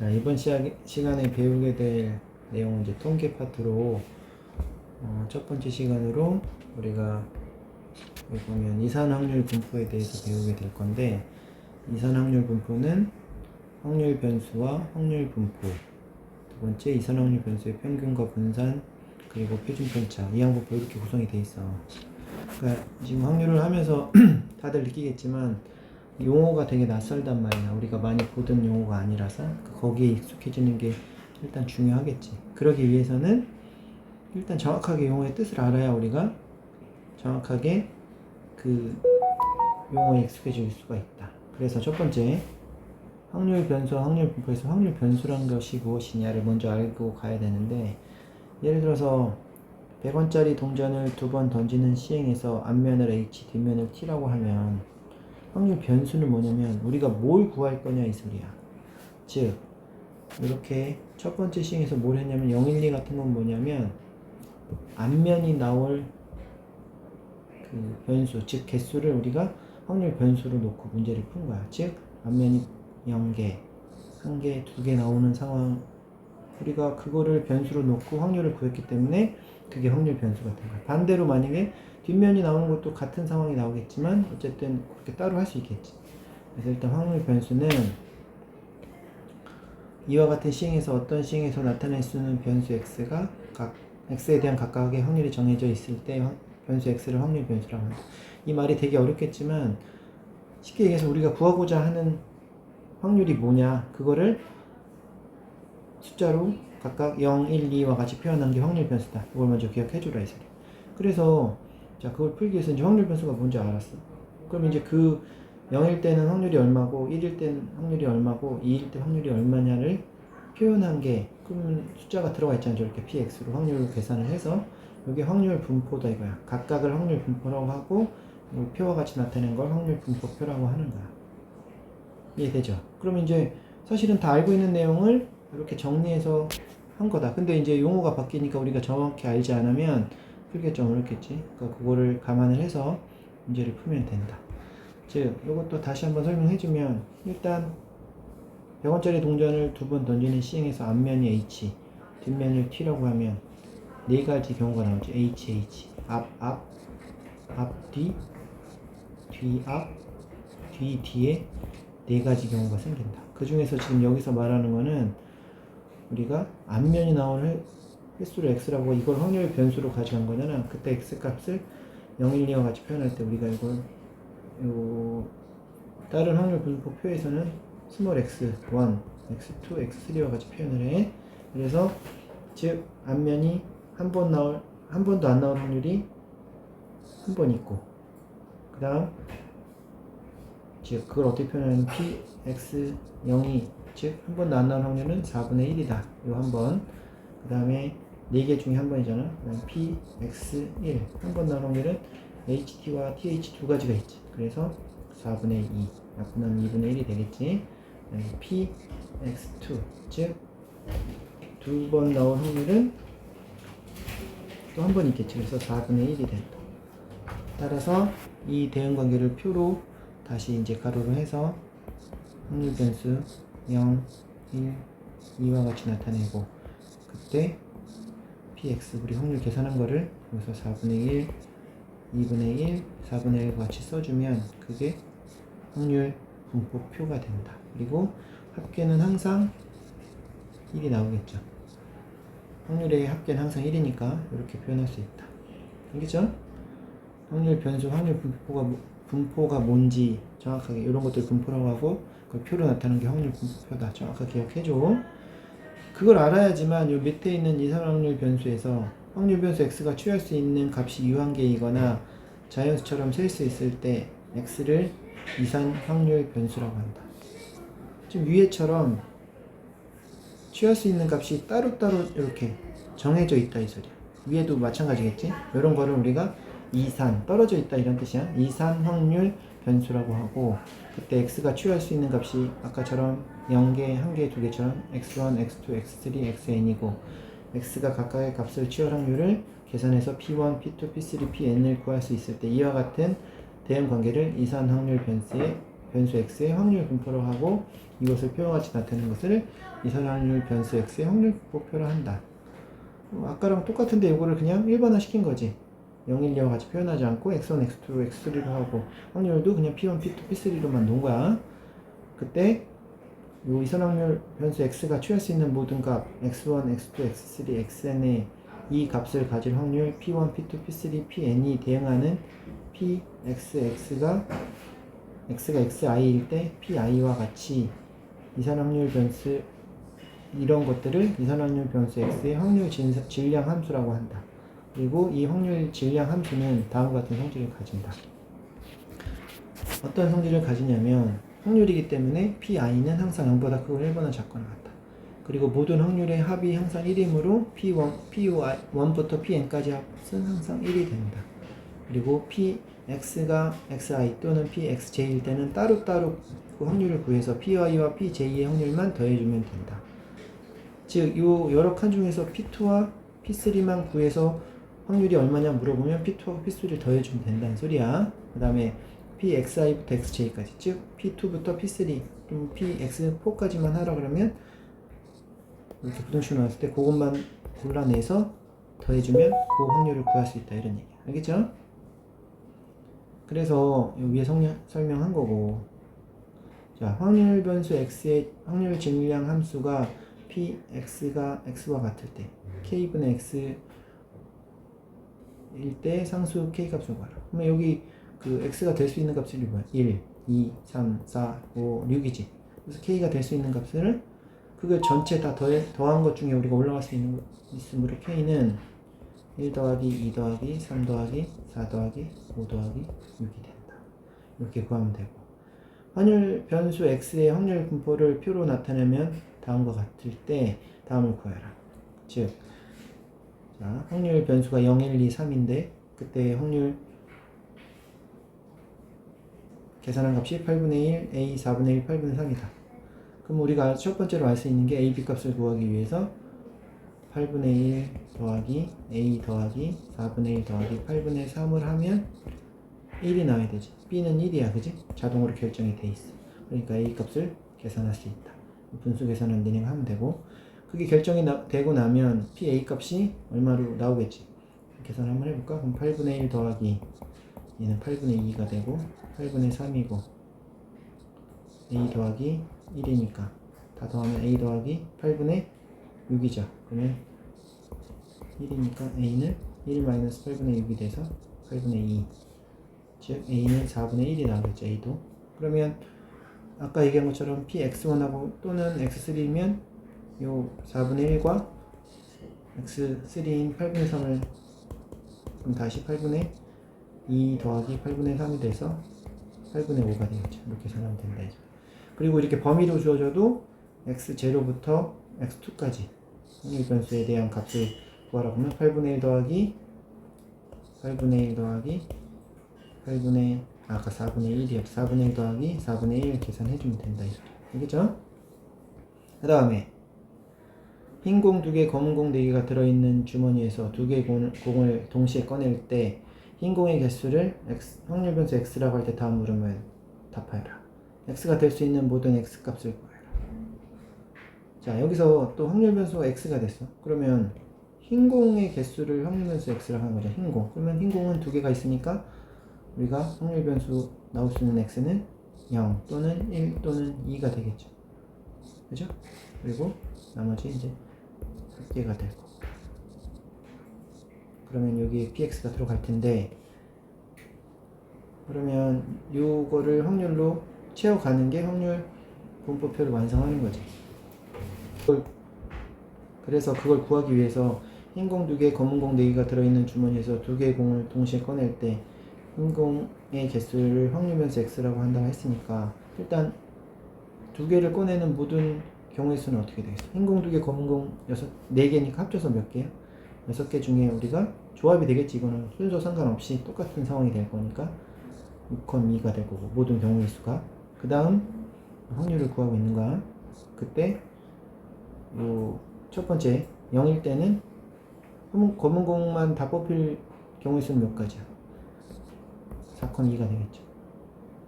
자, 이번 시간에 배우게 될 내용은 이제 통계 파트로 첫 번째 시간으로 우리가 여기 보면 이산 확률 분포에 대해서 배우게 될 건데, 이산 확률 분포는 확률 변수와 확률 분포, 두 번째 이산 확률 변수의 평균과 분산, 그리고 표준 편차, 이항분포 이렇게 구성이 돼 있어. 그러니까 지금 확률을 하면서 다들 느끼겠지만 용어가 되게 낯설단 말이야. 우리가 많이 보던 용어가 아니라서 거기에 익숙해지는 게 일단 중요하겠지. 그러기 위해서는 일단 정확하게 용어의 뜻을 알아야 우리가 정확하게 그 용어에 익숙해질 수가 있다. 그래서 첫 번째, 확률 변수와 확률 분포에서 확률 변수라는 것이 무엇이냐를 먼저 알고 가야 되는데, 예를 들어서 100원짜리 동전을 2번 던지는 시행에서 앞면을 H, 뒷면을 T라고 하면 확률 변수는 뭐냐면 우리가 뭘 구할 거냐 이 소리야. 즉 이렇게 첫 번째 시행에서 뭘 했냐면 0, 1, 2 같은 건 뭐냐면 앞면이 나올 그 변수, 즉 개수를 우리가 확률 변수로 놓고 문제를 푼 거야. 즉 앞면이 0개, 1개, 2개 나오는 상황, 우리가 그거를 변수로 놓고 확률을 구했기 때문에 그게 확률 변수가 된 거야. 반대로 만약에 뒷면이 나오는 것도 같은 상황이 나오겠지만 어쨌든 그렇게 따로 할 수 있겠지. 그래서 일단 확률 변수는 이와 같은 시행에서 어떤 시행에서 나타낼 수 있는 변수 x가 각 x에 대한 각각의 확률이 정해져 있을 때 변수 x를 확률 변수라고 한다. 이 말이 되게 어렵겠지만 쉽게 얘기해서 우리가 구하고자 하는 확률이 뭐냐, 그거를 숫자로 각각 0, 1, 2와 같이 표현한 게 확률 변수다. 이걸 먼저 기억해주라 이 소리. 그래서 자, 그걸 풀기 위해서 이제 확률 변수가 뭔지 알았어. 그럼 이제 그 0일 때는 확률이 얼마고 1일 때는 확률이 얼마고 2일 때 확률이 얼마냐를 표현한 게, 그러면 숫자가 들어가 있잖아. 저렇게 px로 확률을 계산을 해서 이게 확률 분포다 이거야. 각각을 확률 분포라고 하고 표와 같이 나타낸 걸 확률 분포표라고 하는 거야. 이해되죠? 그럼 이제 사실은 다 알고 있는 내용을 이렇게 정리해서 한 거다. 근데 이제 용어가 바뀌니까 우리가 정확히 알지 않으면 풀기가 좀 어렵겠지. 그러니까 그거를 감안을 해서 문제를 풀면 된다. 즉 이것도 다시 한번 설명해주면, 일단 100원짜리 동전을 2번 던지는 시행에서 앞면이 H, 뒷면을 T라고 하면 네 가지 경우가 나오죠. H, 앞, 뒤, 앞, 뒤에 네 가지 경우가 생긴다. 그 중에서 지금 여기서 말하는 거는 우리가 앞면이 나오는 횟수를 x라고 이걸 확률 변수로 가져간 거잖아. 그때 x 값을 0, 1, 2와 같이 표현할 때 우리가 이걸 다른 확률 분포표에서는 스몰 x1, x2, x3와 같이 표현을 해. 그래서 즉 앞면이 한 번도 안 나올 확률이 한 번 있고, 그 다음 즉 그걸 어떻게 표현하냐면 px0이 즉 한 번도 안 나올 확률은 4분의 1이다. 요 한 번. 그 다음에 4개 중에 한 번이잖아. 그 다음 px1 한 번 나올 확률은 ht와 th 두 가지가 있지. 그래서 4분의 2 약분하면 2분의 1이 되겠지. px2 즉 두 번 나올 확률은 또 한 번 있겠지. 그래서 4분의 1이 된다. 따라서 이 대응관계를 표로 다시 이제 가로로 해서 확률 변수 0, 1, 2와 같이 나타내고, 그때 px 우리 확률 계산한 거를 여기서 4분의 1, 2분의 1, 4분의 1과 같이 써주면 그게 확률 분포표가 된다. 그리고 합계는 항상 1이 나오겠죠. 확률의 합계는 항상 1이니까 이렇게 표현할 수 있다. 알겠죠? 확률 변수, 확률 분포가 뭔지 정확하게 이런 것들 분포라고 하고, 그걸 표로 나타내는 게 확률 분포표다. 정확하게 기억해줘. 그걸 알아야지만 요 밑에 있는 이산 확률 변수에서 확률 변수 x가 취할 수 있는 값이 유한계이거나 자연수처럼 셀 수 있을 때 x를 이산 확률 변수라고 한다. 지금 위에처럼 취할 수 있는 값이 따로따로 이렇게 정해져 있다 이 소리야. 위에도 마찬가지겠지? 이런 거를 우리가 이산, 떨어져 있다 이런 뜻이야. 이산 확률 변수라고 하고, 그때 x가 취할 수 있는 값이 아까처럼 0개, 1개, 2개처럼 x1, x2, x3, xn이고, x가 각각의 값을 취할 확률을 계산해서 p1, p2, p3, pn을 구할 수 있을 때 이와 같은 대응 관계를 이산 확률 변수의 변수 x의 확률 분포로 하고 이것을 표와 같이 나타내는 것을 이선 확률 변수 x의 확률 분포표로 한다. 아까랑 똑같은데 이거를 그냥 일반화 시킨 거지. 0, 1, 2와 같이 표현하지 않고 x1, x2, x3로 하고 확률도 그냥 p1, p2, p3로만 놓은 거야. 그때 요 이선 확률 변수 x가 취할 수 있는 모든 값 x1, x2, x3, xn의 이 값을 가질 확률 p1, p2, p3, pn이 대응하는 pxx가 xi일 때 pi와 같이 이선 확률 변수 이런 것들을 이선 확률 변수 x의 확률 질량 함수라고 한다. 그리고 이 확률 질량 함수는 다음과 같은 성질을 가진다. 어떤 성질을 가지냐면 확률이기 때문에 pi는 항상 0보다 크고 1보다 작거나 같다. 그리고 모든 확률의 합이 항상 1이므로 p1부터 pn까지 합은 항상 1이 된다. 그리고 px가 xi 또는 pxj일 때는 따로따로 그 확률을 구해서 py와 pj의 확률만 더해주면 된다. 즉, 요 여러 칸 중에서 p2와 p3만 구해서 확률이 얼마냐 물어보면 p2하고 p3를 더해주면 된다는 소리야. 그 다음에 pxi부터 xj까지, 즉 p2부터 p3 또는 px4까지만 하라 그러면 이렇게 부등식 나왔을 때 그것만 골라내서 더해주면 그 확률을 구할 수 있다, 이런 얘기야. 알겠죠? 그래서 위에 설명한 거고, 자, 확률 변수 x의 확률 질량 함수가 px가 x와 같을 때 k분의 x 일 때 상수 k 값을 구하라. 그러면 여기 그 x가 될 수 있는 값이 뭐야? 1, 2, 3, 4, 5, 6이지. 그래서 k가 될 수 있는 값을 그걸 전체 다 더한 것 중에 우리가 올라갈 수 있으므로 k는 1 더하기 2 더하기 3 더하기 4 더하기 5 더하기 6이 된다. 이렇게 구하면 되고, 확률 변수 x의 확률 분포를 표로 나타내면 다음과 같을 때 다음을 구해라. 즉, 자, 확률 변수가 0, 1, 2, 3인데 그때 확률 계산한 값이 8분의 1, a 4분의 1, 8분의 3이다. 그럼 우리가 첫 번째로 알 수 있는 게 a, b 값을 구하기 위해서 8분의 1 더하기 a 더하기 4분의 1 더하기 8분의 3을 하면 1이 나와야 되지. b는 1이야, 그지? 자동으로 결정이 돼 있어. 그러니까 a 값을 계산할 수 있다. 분수 계산은 니네가 하면 되고, 그게 결정이 되고 나면 pa 값이 얼마로 나오겠지. 계산 한번 해볼까? 그럼 8분의 1 더하기 얘는 8분의 2가 되고 8분의 3이고 a 더하기 1이니까 다 더하면 a 더하기 8분의 6이죠. 그러면 1이니까 a는 1 마이너스 8분의 6이 돼서 8분의 2, 즉 a는 4분의 1이 나오겠죠. a도. 그러면 아까 얘기한 것처럼 px1하고 또는 x3면 요 4분의 1과 x3인 8분의 3을 그럼 다시 8분의 2 더하기 8분의 3이 돼서 8분의 5가 되겠죠. 이렇게 계산하면 된다. 그리고 이렇게 범위로 주어져도 x0부터 x2까지 확률 변수에 대한 값을 구하라고 하면 8분의 1 더하기 8분의 1 더하기 8분의 아까 4분의 1이었죠. 4분의 1 더하기 4분의 1 계산해주면 된다. 알겠죠? 그 다음에 흰 공 2개, 검은 공 4개가 들어있는 주머니에서 2개의 공을 동시에 꺼낼 때 흰 공의 개수를 확률 변수 x라고 할 때 다음 물음을 답하여라. x가 될 수 있는 모든 x 값을 구해라. 자, 여기서 또 확률 변수가 x가 됐어. 그러면 흰 공의 개수를 확률 변수 x라고 하는 거죠. 흰 공. 그러면 흰 공은 2개가 있으니까 우리가 확률 변수 나올 수 있는 x는 0 또는 1 또는 2가 되겠죠. 그죠? 그리고 나머지 이제 1개가 되고, 그러면 여기에 px가 들어갈 텐데, 그러면 요거를 확률로 채워가는 게 확률 분포표를 완성하는 거지. 그래서 그걸 구하기 위해서 흰 공 2개, 검은 공 4개가 들어있는 주머니에서 2개의 공을 동시에 꺼낼 때 흰 공의 개수를 확률 변수 x라고 한다고 했으니까, 일단 2개를 꺼내는 모든 경우의 수는 어떻게 되겠어? 흰 공 2개, 검은 공 4개니까 합쳐서 몇 개야? 6개 중에 우리가 조합이 되겠지. 이거는 순서 상관없이 똑같은 상황이 될 거니까 6,2가 될 거고, 모든 경우의 수가. 그 다음 확률을 구하고 있는 거야. 그때 첫 번째 0일 때는 검은 공만 다 뽑힐 경우의 수는 몇 가지야? 4,2가 되겠죠.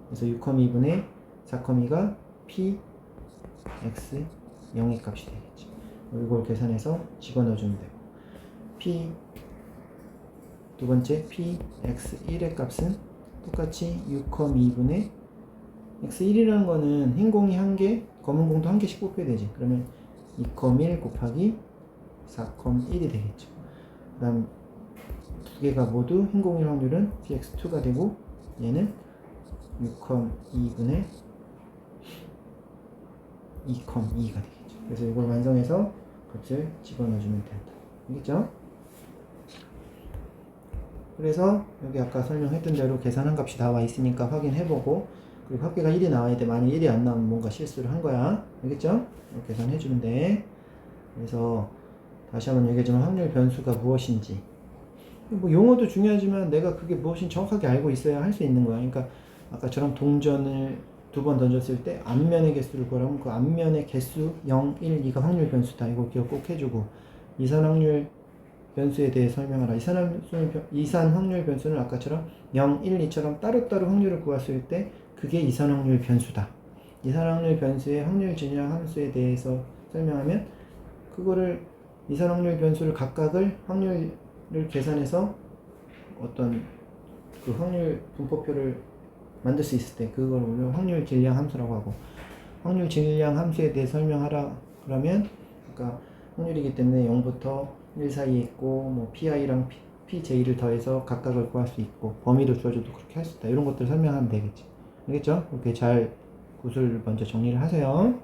그래서 6,2분의 4,2가 p x 0의 값이 되겠지. 이걸 계산해서 집어넣어주면 되고 p 두 번째 p x 1의 값은 똑같이 6,2분의 x1이라는 거는 흰 공이 1개, 검은 공도 1개씩 뽑혀야 되지. 그러면 2,1 곱하기 4,1이 되겠죠. 그 다음 두 개가 모두 흰 공일 확률은 px2가 되고 얘는 6,2분의 2,2가 되겠죠. 그래서 이걸 완성해서 값을 집어넣어주면 된다. 알겠죠? 그래서 여기 아까 설명했던 대로 계산한 값이 나와 있으니까 확인해보고, 그리고 합계가 1이 나와야 돼. 만약 1이 안 나오면 뭔가 실수를 한 거야. 알겠죠? 계산해주면 돼. 그래서 다시 한번 얘기하지만 확률 변수가 무엇인지, 뭐 용어도 중요하지만 내가 그게 무엇인지 정확하게 알고 있어야 할 수 있는 거야. 그러니까 아까처럼 동전을 두 번 던졌을 때 앞면의 개수를 구하라면 그 앞면의 개수 0, 1, 2가 확률 변수다. 이거 기억 꼭 해주고, 이산 확률 변수에 대해 설명하라. 이산 확률 변수는 아까처럼 0, 1, 2처럼 따로따로 확률을 구했을 때 그게 이산 확률 변수다. 이산 확률 변수의 확률 질량 함수에 대해서 설명하면 그거를 이산 확률 변수를 각각을 확률을 계산해서 어떤 그 확률 분포표를 만들 수 있을 때 그걸 우리가 확률 질량 함수라고 하고, 확률 질량 함수에 대해 설명하라 그러면 아까 확률이기 때문에 0부터 1 사이에 있고 뭐 pi랑 pj를 더해서 각각을 구할 수 있고 범위를 주어줘도 그렇게 할 수 있다. 이런 것들 설명하면 되겠지. 알겠죠? 이렇게 잘 구슬 먼저 정리를 하세요.